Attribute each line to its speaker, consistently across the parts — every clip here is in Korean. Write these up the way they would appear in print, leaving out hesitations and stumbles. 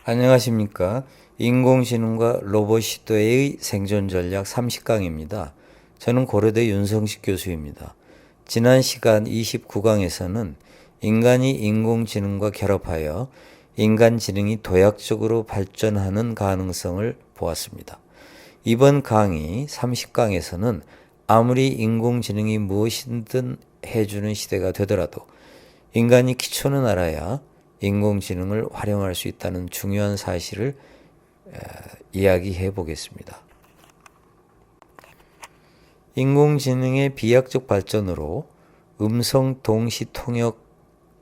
Speaker 1: 안녕하십니까. 인공지능과 로봇 시대의 생존 전략 30강입니다. 저는 고려대 윤성식 교수입니다. 지난 시간 29강에서는 인간이 인공지능과 결합하여 인간 지능이 도약적으로 발전하는 가능성을 보았습니다. 이번 강의 30강에서는 아무리 인공지능이 무엇이든 해주는 시대가 되더라도 인간이 기초는 알아야 인공지능을 활용할 수 있다는 중요한 사실을 이야기해 보겠습니다. 인공지능의 비약적 발전으로 음성 동시 통역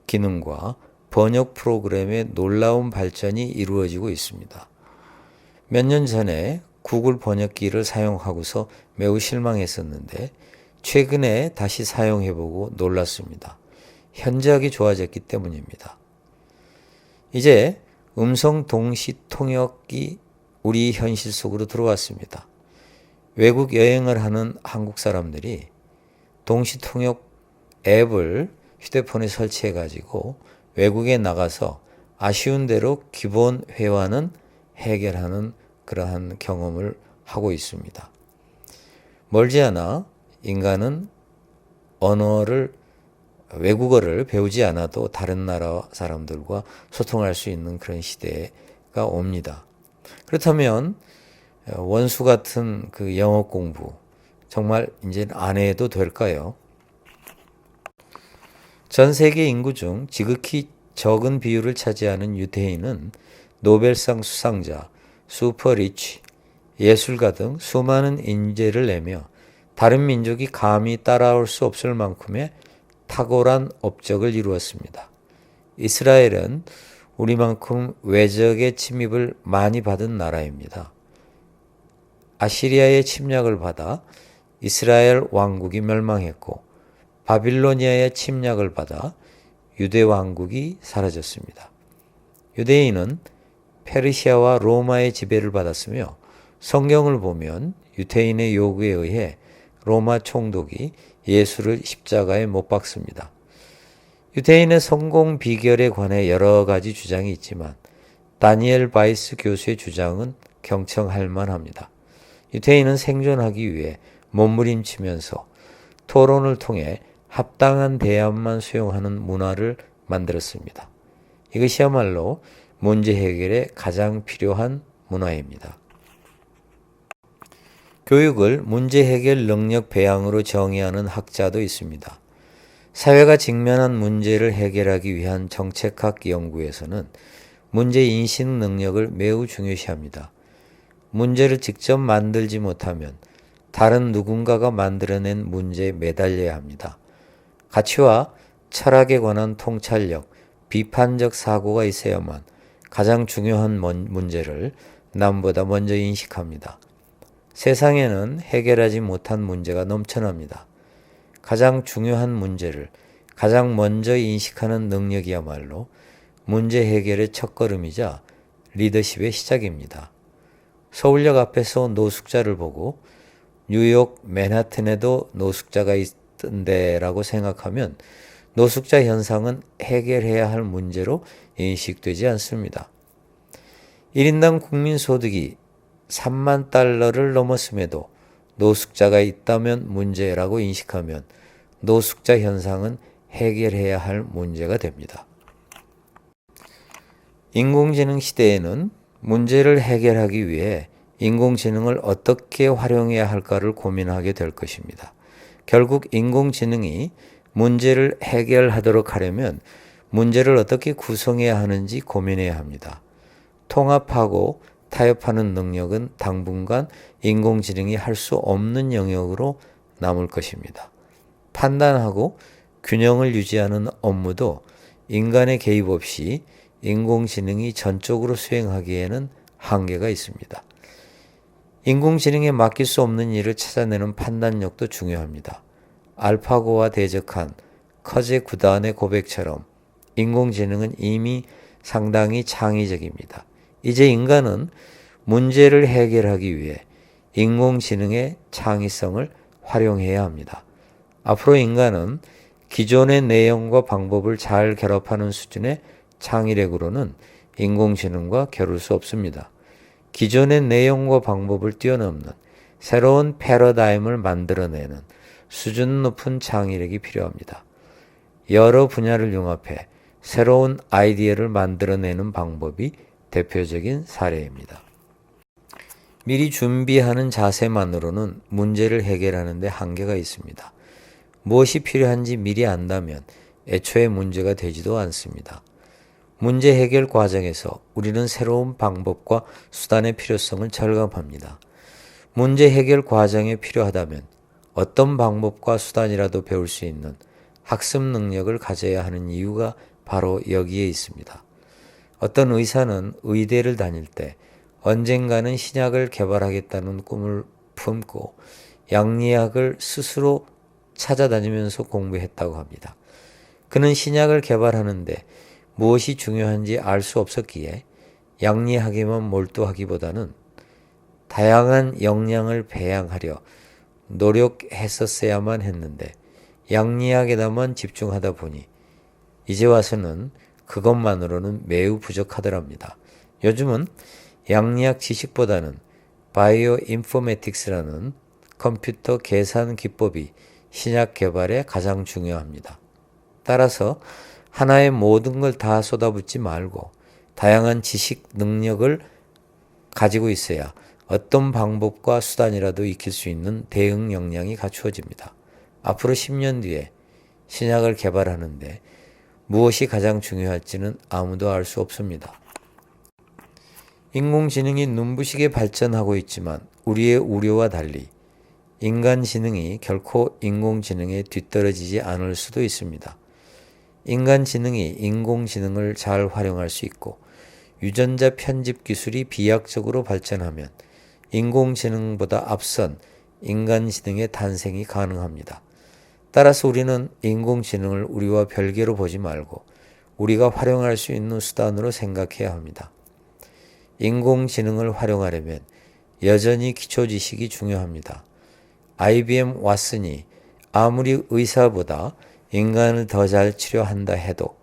Speaker 1: 기능과 번역 프로그램의 놀라운 발전이 이루어지고 있습니다. 몇 년 전에 구글 번역기를 사용하고서 매우 실망했었는데 최근에 다시 사용해보고 놀랐습니다. 현저하게 좋아졌기 때문입니다. 이제 음성 동시 통역이 우리 현실 속으로 들어왔습니다. 외국 여행을 하는 한국 사람들이 동시 통역 앱을 휴대폰에 설치해 가지고 외국에 나가서 아쉬운 대로 기본 회화는 해결하는 그러한 경험을 하고 있습니다. 멀지 않아 인간은 외국어를 배우지 않아도 다른 나라 사람들과 소통할 수 있는 그런 시대가 옵니다. 그렇다면 원수 같은 그 영어 공부 정말 이제 안 해도 될까요? 전 세계 인구 중 지극히 적은 비율을 차지하는 유태인은 노벨상 수상자, 슈퍼리치, 예술가 등 수많은 인재를 내며 다른 민족이 감히 따라올 수 없을 만큼의 탁월한 업적을 이루었습니다. 이스라엘은 우리만큼 외적의 침입을 많이 받은 나라입니다. 아시리아의 침략을 받아 이스라엘 왕국이 멸망했고 바빌로니아의 침략을 받아 유대 왕국이 사라졌습니다. 유대인은 페르시아와 로마의 지배를 받았으며 성경을 보면 유대인의 요구에 의해 로마 총독이 예수를 십자가에 못 박습니다. 유대인의 성공 비결에 관해 여러 가지 주장이 있지만 다니엘 바이스 교수의 주장은 경청할 만합니다. 유대인은 생존하기 위해 몸부림치면서 토론을 통해 합당한 대안만 수용하는 문화를 만들었습니다. 이것이야말로 문제 해결에 가장 필요한 문화입니다. 교육을 문제 해결 능력 배양으로 정의하는 학자도 있습니다. 사회가 직면한 문제를 해결하기 위한 정책학 연구에서는 문제 인식 능력을 매우 중요시합니다. 문제를 직접 만들지 못하면 다른 누군가가 만들어낸 문제에 매달려야 합니다. 가치와 철학에 관한 통찰력, 비판적 사고가 있어야만 가장 중요한 문제를 남보다 먼저 인식합니다. 세상에는 해결하지 못한 문제가 넘쳐납니다. 가장 중요한 문제를 가장 먼저 인식하는 능력이야말로 문제 해결의 첫걸음이자 리더십의 시작입니다. 서울역 앞에서 노숙자를 보고 뉴욕 맨하튼에도 노숙자가 있던데라고 생각하면 노숙자 현상은 해결해야 할 문제로 인식되지 않습니다. 1인당 국민소득이 3만 달러를 넘었음에도 노숙자가 있다면 문제라고 인식하면 노숙자 현상은 해결해야 할 문제가 됩니다. 인공지능 시대에는 문제를 해결하기 위해 인공지능을 어떻게 활용해야 할까를 고민하게 될 것입니다. 결국 인공지능이 문제를 해결하도록 하려면 문제를 어떻게 구성해야 하는지 고민해야 합니다. 통합하고 타협하는 능력은 당분간 인공지능이 할 수 없는 영역으로 남을 것입니다. 판단하고 균형을 유지하는 업무도 인간의 개입 없이 인공지능이 전적으로 수행하기에는 한계가 있습니다. 인공지능에 맡길 수 없는 일을 찾아내는 판단력도 중요합니다. 알파고와 대적한 커제 9단의 고백처럼 인공지능은 이미 상당히 창의적입니다. 이제 인간은 문제를 해결하기 위해 인공지능의 창의성을 활용해야 합니다. 앞으로 인간은 기존의 내용과 방법을 잘 결합하는 수준의 창의력으로는 인공지능과 겨룰 수 없습니다. 기존의 내용과 방법을 뛰어넘는 새로운 패러다임을 만들어내는 수준 높은 창의력이 필요합니다. 여러 분야를 융합해 새로운 아이디어를 만들어내는 방법이 대표적인 사례입니다. 미리 준비하는 자세만으로는 문제를 해결하는 데 한계가 있습니다. 무엇이 필요한지 미리 안다면 애초에 문제가 되지도 않습니다. 문제 해결 과정에서 우리는 새로운 방법과 수단의 필요성을 절감합니다. 문제 해결 과정에 필요하다면 어떤 방법과 수단이라도 배울 수 있는 학습 능력을 가져야 하는 이유가 바로 여기에 있습니다. 어떤 의사는 의대를 다닐 때 언젠가는 신약을 개발하겠다는 꿈을 품고 양리학을 스스로 찾아다니면서 공부했다고 합니다. 그는 신약을 개발하는데 무엇이 중요한지 알 수 없었기에 양리학에만 몰두하기보다는 다양한 역량을 배양하려 노력했었어야만 했는데 양리학에다만 집중하다 보니 이제 와서는 그것만으로는 매우 부족하더랍니다. 요즘은 양리학 지식보다는 바이오 인포메틱스라는 컴퓨터 계산 기법이 신약 개발에 가장 중요합니다. 따라서 하나의 모든 걸 다 쏟아붓지 말고 다양한 지식 능력을 가지고 있어야 어떤 방법과 수단이라도 익힐 수 있는 대응 역량이 갖추어집니다. 앞으로 10년 뒤에 신약을 개발하는데 무엇이 가장 중요할지는 아무도 알 수 없습니다. 인공지능이 눈부시게 발전하고 있지만 우리의 우려와 달리 인간 지능이 결코 인공지능에 뒤떨어지지 않을 수도 있습니다. 인간 지능이 인공지능을 잘 활용할 수 있고 유전자 편집 기술이 비약적으로 발전하면 인공지능보다 앞선 인간지능의 탄생이 가능합니다. 따라서 우리는 인공지능을 우리와 별개로 보지 말고 우리가 활용할 수 있는 수단으로 생각해야 합니다. 인공지능을 활용하려면 여전히 기초지식이 중요합니다. IBM 왓슨이 아무리 의사보다 인간을 더 잘 치료한다 해도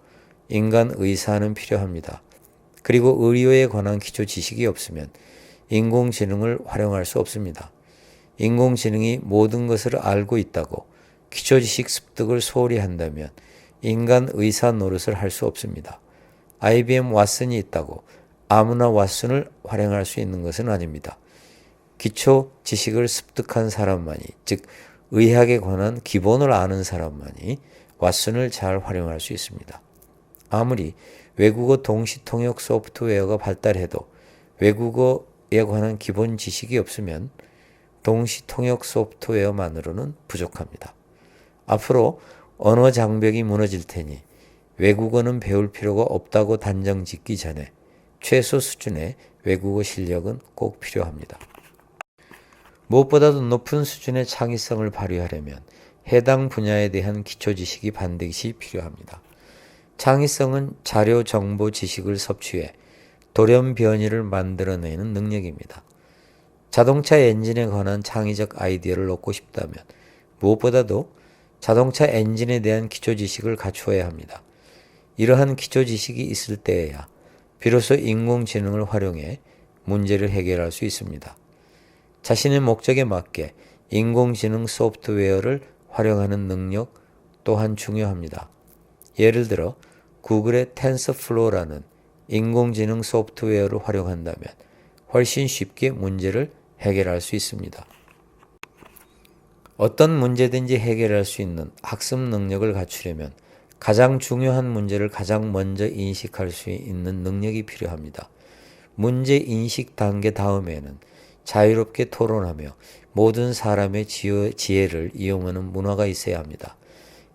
Speaker 1: 인간 의사는 필요합니다. 그리고 의료에 관한 기초 지식이 없으면 인공지능을 활용할 수 없습니다. 인공지능이 모든 것을 알고 있다고 기초 지식 습득을 소홀히 한다면 인간 의사 노릇을 할 수 없습니다. IBM 왓슨이 있다고 아무나 왓슨을 활용할 수 있는 것은 아닙니다. 기초 지식을 습득한 사람만이, 즉 의학에 관한 기본을 아는 사람만이 왓슨을 잘 활용할 수 있습니다. 아무리 외국어 동시 통역 소프트웨어가 발달해도 외국어에 관한 기본 지식이 없으면 동시 통역 소프트웨어만으로는 부족합니다. 앞으로 언어 장벽이 무너질 테니 외국어는 배울 필요가 없다고 단정 짓기 전에 최소 수준의 외국어 실력은 꼭 필요합니다. 무엇보다도 높은 수준의 창의성을 발휘하려면 해당 분야에 대한 기초 지식이 반드시 필요합니다. 창의성은 자료, 정보, 지식을 섭취해 돌연변이를 만들어내는 능력입니다. 자동차 엔진에 관한 창의적 아이디어를 얻고 싶다면 무엇보다도 자동차 엔진에 대한 기초 지식을 갖추어야 합니다. 이러한 기초 지식이 있을 때에야 비로소 인공지능을 활용해 문제를 해결할 수 있습니다. 자신의 목적에 맞게 인공지능 소프트웨어를 활용하는 능력 또한 중요합니다. 예를 들어 구글의 텐서플로우라는 인공지능 소프트웨어를 활용한다면 훨씬 쉽게 문제를 해결할 수 있습니다. 어떤 문제든지 해결할 수 있는 학습 능력을 갖추려면 가장 중요한 문제를 가장 먼저 인식할 수 있는 능력이 필요합니다. 문제 인식 단계 다음에는 자유롭게 토론하며 모든 사람의 지혜를 이용하는 문화가 있어야 합니다.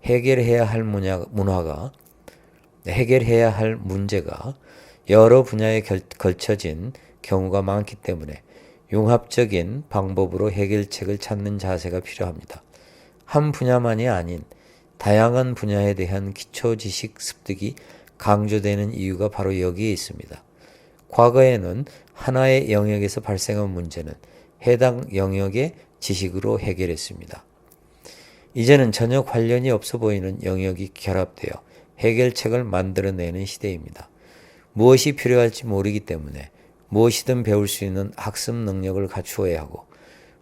Speaker 1: 해결해야 할 문제가 여러 분야에 걸쳐진 경우가 많기 때문에 융합적인 방법으로 해결책을 찾는 자세가 필요합니다. 한 분야만이 아닌 다양한 분야에 대한 기초 지식 습득이 강조되는 이유가 바로 여기에 있습니다. 과거에는 하나의 영역에서 발생한 문제는 해당 영역의 지식으로 해결했습니다. 이제는 전혀 관련이 없어 보이는 영역이 결합되어 해결책을 만들어내는 시대입니다. 무엇이 필요할지 모르기 때문에 무엇이든 배울 수 있는 학습 능력을 갖추어야 하고,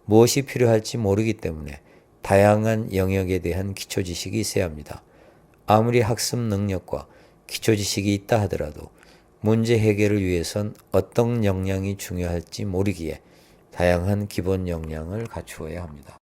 Speaker 1: 무엇이 필요할지 모르기 때문에 다양한 영역에 대한 기초 지식이 있어야 합니다. 아무리 학습 능력과 기초 지식이 있다 하더라도 문제 해결을 위해선 어떤 역량이 중요할지 모르기에 다양한 기본 역량을 갖추어야 합니다.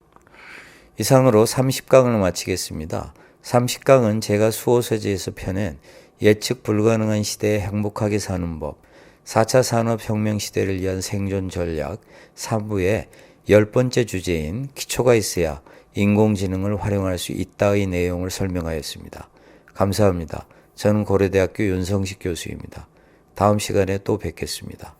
Speaker 1: 이상으로 30강을 마치겠습니다. 30강은 제가 수호서지에서 펴낸 예측 불가능한 시대에 행복하게 사는 법, 4차 산업혁명 시대를 위한 생존 전략 3부의 10번째 주제인 기초가 있어야 인공지능을 활용할 수 있다의 내용을 설명하였습니다. 감사합니다. 저는 고려대학교 윤성식 교수입니다. 다음 시간에 또 뵙겠습니다.